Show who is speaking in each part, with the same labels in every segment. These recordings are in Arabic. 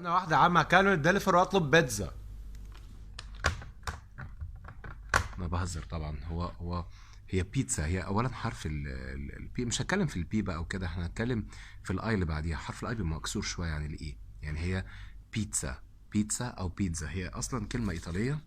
Speaker 1: انا واحده عم كانوا الدليفر واطلب بيتزا. انا بهزر طبعا. هي بيتزا، هي اولا حرف البي. مش هتكلم في البي بقى وكده، احنا هنتكلم في الاي اللي بعديها. حرف الاي بيبقى مكسور شويه يعني الاي، يعني هي بيتزا. بيتزا او بيتزا هي اصلا كلمه ايطاليه،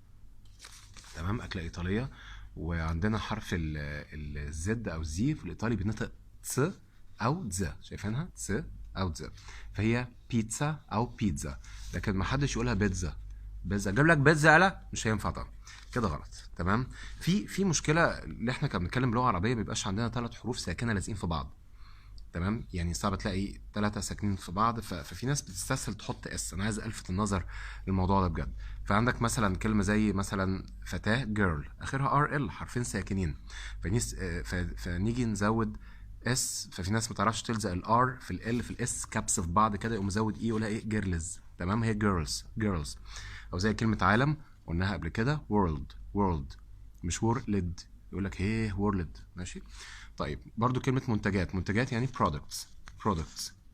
Speaker 1: تمام، اكله ايطاليه. وعندنا حرف الزد او الزي في الايطالي بينطق ت او دز، شايفينها ت او دز. فهي بيتزا او بيتزا، لكن ما حدش يقولها بيتزا. بيتزا جاب لك بيتزا، لا مش هينفع طبعا، كده غلط. تمام. في مشكله اللي احنا كنا بنتكلم بلغه عربيه ما بيبقاش عندنا 3 حروف ساكنه لازقين في بعض. تمام، يعني صعب تلاقي 3 ساكنين في بعض. ففي ناس بتستسهل تحط اس. انا عايز الفت النظر للموضوع ده بجد. فعندك مثلا كلمه زي مثلا فتاه جيرل، اخرها ار ال، حرفين ساكنين. فنيجي نزود اس، ففي ناس ما تعرفش تلزق الار في ال في الاس كابس في بعض كده، يقوم مزود اي يقولها ايه جيرلز. تمام، هي جيرلز. او زي كلمه عالم قلناها قبل كده وورلد، مش وورلد. يقول لك ايه وورلد. ماشي. طيب برضو كلمة منتجات يعني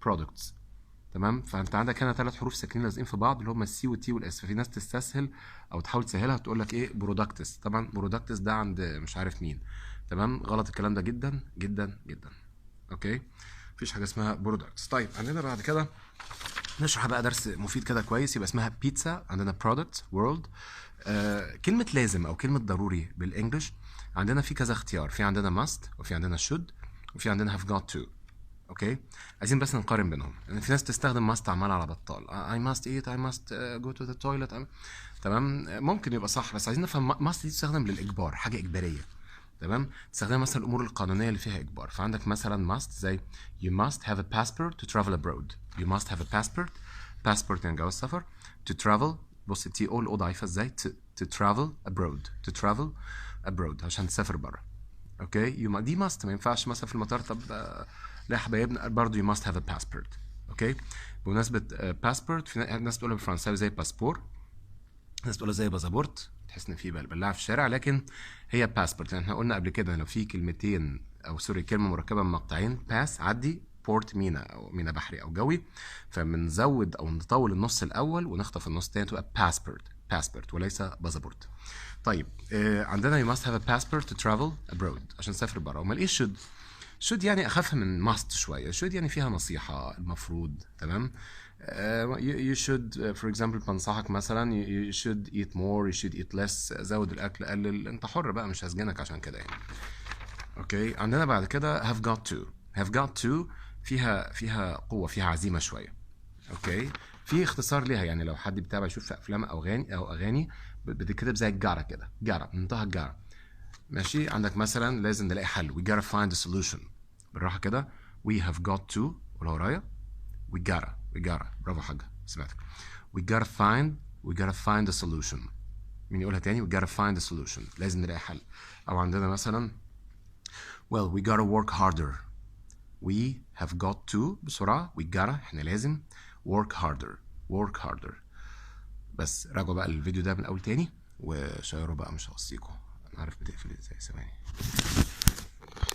Speaker 1: products. تمام. فانت عندك هنا 3 حروف ساكنين لازقين في بعض اللي هم السي والتي والاس. ففي ناس تستسهل او تحاول تسهلها تقول لك ايه برودكتس. طبعا برودكتس ده عند مش عارف مين. تمام، غلط الكلام ده جدا جدا جدا. اوكي، مفيش حاجه اسمها برودكتس. طيب عندنا بعد كده نشرح بقى درس مفيد كده كويس. يبقى اسمها بيتزا، عندنا برودكت وورلد. كلمة لازم أو كلمة ضروري بالإنجلش عندنا في كذا اختيار. في عندنا must، وفي عندنا should، وفي عندنا have got to. اوكي، عايزين بس نقارن بينهم. يعني في ناس تستخدم must عمال على بطال. I must eat، I must go to the toilet. تمام، ممكن يبقى صح، بس عايزين نفهم must دي تستخدم للإجبار، حاجة إجبارية. تمام، تستخدمها مثلا الامور القانونيه اللي فيها اجبار. فعندك مثلا must زي you must have a passport to travel abroad. you must have a passport يعني جواز سفر. to travel، بص تي او الاو ضعيفه ازاي. to travel abroad عشان تسافر بره. اوكي، دي must، ما ينفعش مثلا في المطار طب لا يا حبايبنا برضه you must have a passport. اوكي، بمناسبه passport في ناس بتقولها بالفرنساوي زي باسبور، الناس تقولها زي بازابورت، تحس ان في بلاعه في الشارع، لكن هي باسبورت. يعني احنا قلنا قبل كده لو في كلمتين او سوري كلمه مركبه من مقطعين، باس عدي، بورت مينا او مينا بحري او جوي، فبنزود او نطول النص الاول ونخطف النص الثاني تبقى باسبورت وليس بازابورت. طيب عندنا you must have a passport to travel abroad عشان تسافر بره. امال ايه should يعني اخفها من must شويه. should يعني فيها نصيحه، المفروض. تمام. you should for example بنصحك مثلا you should eat more، you should eat less، زود الاكل قلل، انت حر بقى مش هسجنك عشان كده يعني. اوكي، عندنا بعد كده have got to فيها قوه، فيها عزيمه شويه. اوكي، في اختصار ليها. يعني لو حد بيتابع يشوف في افلام او اغاني بتتكتب زي الجارة كده، جارة منتهى الجارة. ماشي، عندك مثلا لازم نلاقي حل. we gotta find a solution. بالراحه كده. we have got to، قولها ورايا. we gotta برافو حاجه سمعتك. we gotta find a solution. مين يقولها تاني؟ we gotta find a solution، لازم نلاقي حل. او عندنا مثلا well we gotta work harder. we have got to بسرعه، we gotta احنا لازم، work harder. بس راجعوا بقى الفيديو ده من الاول تاني وشيروا بقى، مش هوصيكم، انا عارف بتقفل ازاي. ثواني.